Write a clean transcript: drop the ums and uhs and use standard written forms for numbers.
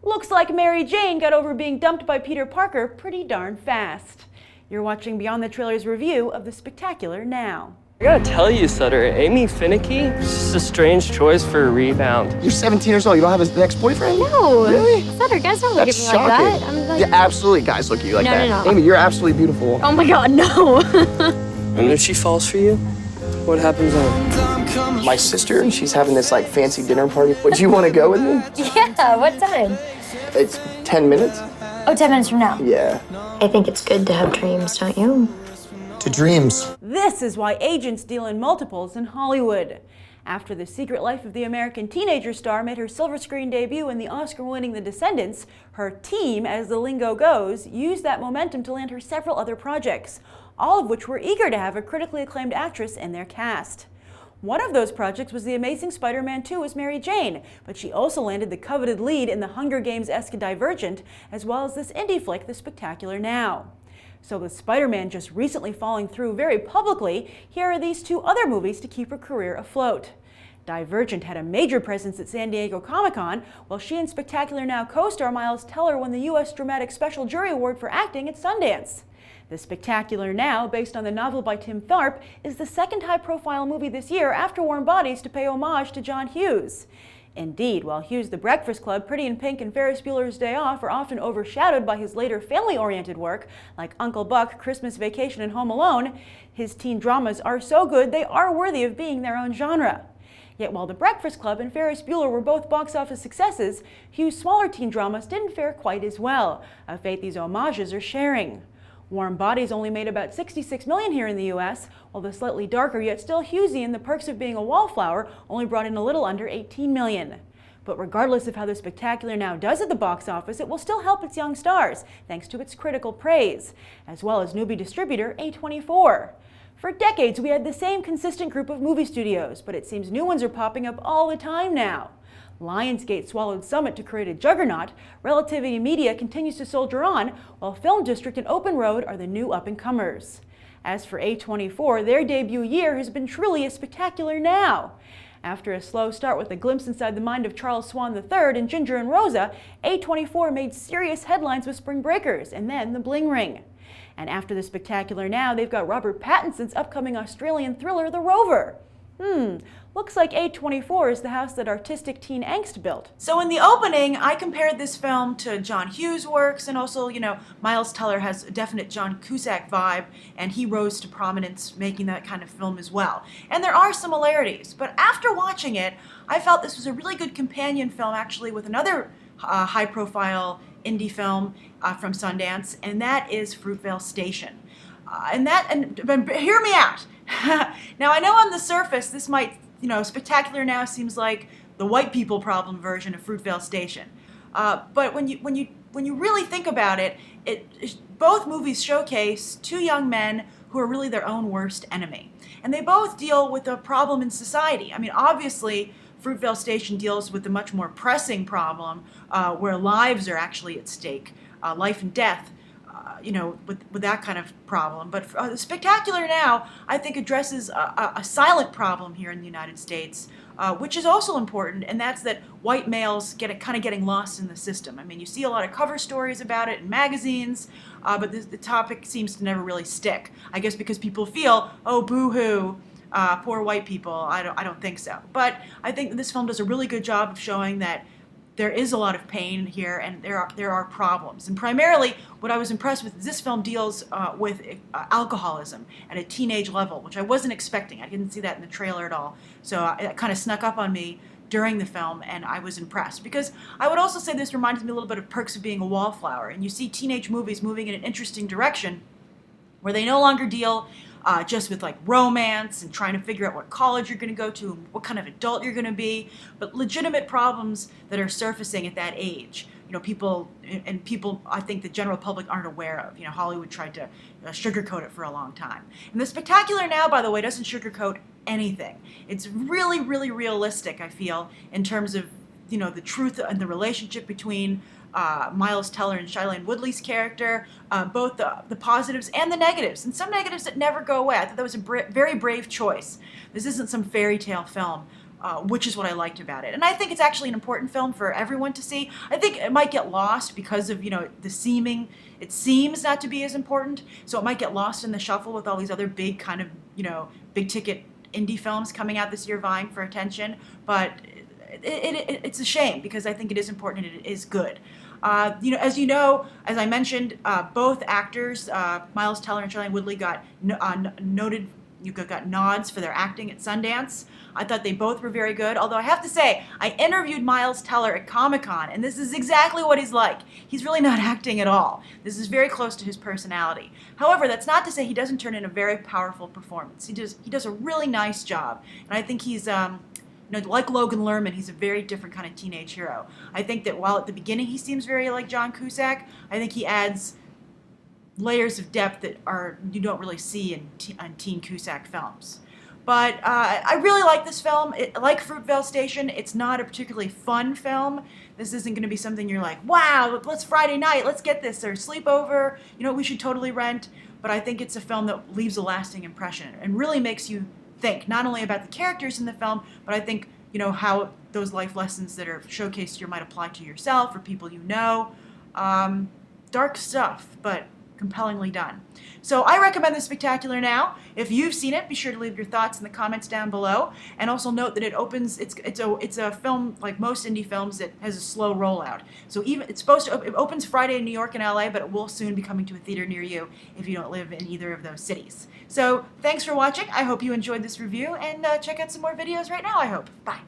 Looks like Mary Jane got over being dumped by Peter Parker pretty darn fast. You're watching Beyond the Trailer's review of The Spectacular Now. I gotta tell you, Sutter, Amy Finicky is just a strange choice for a rebound. You're 17 years old. You don't have an ex-boyfriend? No. Really? Sutter, guys don't look at me like that. I'm like... Yeah, absolutely, guys look at you like that. No. Amy, you're absolutely beautiful. Oh my God, no. And if she falls for you, what happens then? My sister, she's having this like fancy dinner party. Would you want to go with me? Yeah, what time? It's 10 minutes. Oh, 10 minutes from now. Yeah. I think it's good to have dreams, don't you? To dreams. This is why agents deal in multiples in Hollywood. After The Secret Life of the American Teenager star made her silver screen debut in the Oscar-winning The Descendants, her team, as the lingo goes, used that momentum to land her several other projects, all of which were eager to have a critically acclaimed actress in their cast. One of those projects was The Amazing Spider-Man 2 as Mary Jane, but she also landed the coveted lead in the Hunger Games-esque Divergent, as well as this indie flick, The Spectacular Now. So with Spider-Man just recently falling through very publicly, here are these two other movies to keep her career afloat. Divergent had a major presence at San Diego Comic-Con, while she and Spectacular Now co-star Miles Teller won the U.S. Dramatic Special Jury Award for acting at Sundance. The Spectacular Now, based on the novel by Tim Tharp, is the second high-profile movie this year after Warm Bodies to pay homage to John Hughes. Indeed, while Hughes' The Breakfast Club, Pretty in Pink, and Ferris Bueller's Day Off are often overshadowed by his later family-oriented work, like Uncle Buck, Christmas Vacation, and Home Alone, his teen dramas are so good they are worthy of being their own genre. Yet while The Breakfast Club and Ferris Bueller were both box office successes, Hughes' smaller teen dramas didn't fare quite as well, a fate these homages are sharing. Warm Bodies only made about $66 million here in the US, while the slightly darker yet still Hughesian The Perks of Being a Wallflower only brought in a little under $18 million. But regardless of how The Spectacular Now does at the box office, it will still help its young stars, thanks to its critical praise, as well as newbie distributor A24. For decades, we had the same consistent group of movie studios, but it seems new ones are popping up all the time now. Lionsgate swallowed Summit to create a juggernaut, Relativity Media continues to soldier on, while Film District and Open Road are the new up-and-comers. As for A24, their debut year has been truly a spectacular now. After a slow start with a glimpse inside the mind of Charles Swan III and Ginger and Rosa, A24 made serious headlines with Spring Breakers and then The Bling Ring. And after The Spectacular Now, they've got Robert Pattinson's upcoming Australian thriller, The Rover. Looks like A24 is the house that artistic teen angst built. So in the opening, I compared this film to John Hughes' works, and also, Miles Teller has a definite John Cusack vibe, and he rose to prominence making that kind of film as well. And there are similarities, but after watching it, I felt this was a really good companion film, actually, with another high-profile indie film from Sundance, and that is Fruitvale Station. But hear me out. Now, I know on the surface this might, Spectacular Now seems like the white people problem version of Fruitvale Station. But when you really think about it, both movies showcase two young men who are really their own worst enemy, and they both deal with a problem in society. I mean, obviously, Fruitvale Station deals with the much more pressing problem where lives are actually at stake, life and death. With that kind of problem. But The Spectacular Now, I think, addresses a silent problem here in the United States, which is also important, and that's that white males getting lost in the system. I mean, you see a lot of cover stories about it in magazines, but the topic seems to never really stick. I guess because people feel, oh, boo-hoo, poor white people. I don't think so. But I think this film does a really good job of showing that there is a lot of pain here, and there are problems. And primarily, what I was impressed with is this film deals with alcoholism at a teenage level, which I wasn't expecting. I didn't see that in the trailer at all. So it kind of snuck up on me during the film, and I was impressed. Because I would also say this reminds me a little bit of Perks of Being a Wallflower. And you see teenage movies moving in an interesting direction where they no longer deal just with like romance and trying to figure out what college you're going to go to and what kind of adult you're going to be, but legitimate problems that are surfacing at that age. People I think the general public aren't aware of. Hollywood tried to sugarcoat it for a long time. And The Spectacular Now, by the way, doesn't sugarcoat anything. It's really, really realistic, I feel, in terms of, the truth and the relationship between Miles Teller and Shailene Woodley's character, both the positives and the negatives, and some negatives that never go away. I thought that was a very brave choice. This isn't some fairy tale film. which is what I liked about it. And I think it's actually an important film for everyone to see. I think it might get lost because of, it seems not to be as important, so it might get lost in the shuffle with all these other big kind of, big ticket indie films coming out this year vying for attention. But it's a shame because I think it is important and it is good. As as I mentioned, both actors, Miles Teller and Shailene Woodley, got nods for their acting at Sundance. I thought they both were very good, although I have to say, I interviewed Miles Teller at Comic-Con, and this is exactly what he's like. He's really not acting at all. This is very close to his personality. However, that's not to say he doesn't turn in a very powerful performance. He does a really nice job, and I think he's like Logan Lerman, he's a very different kind of teenage hero. I think that while at the beginning he seems very like John Cusack, I think he adds layers of depth that you don't really see in teen Cusack films. But I really like this film. Like Fruitvale Station, it's not a particularly fun film. This isn't going to be something you're like, wow, let's Friday night, let's get this, or sleepover, we should totally rent. But I think it's a film that leaves a lasting impression and really makes you think, not only about the characters in the film, but I think, how those life lessons that are showcased here might apply to yourself or people you know. Dark stuff, but compellingly done. So I recommend The Spectacular Now. If you've seen it, be sure to leave your thoughts in the comments down below, and also note that it opens. It's a film like most indie films that has a slow rollout. So it opens Friday in New York and LA, but it will soon be coming to a theater near you if you don't live in either of those cities. So thanks for watching. I hope you enjoyed this review, and check out some more videos right now. I hope. Bye.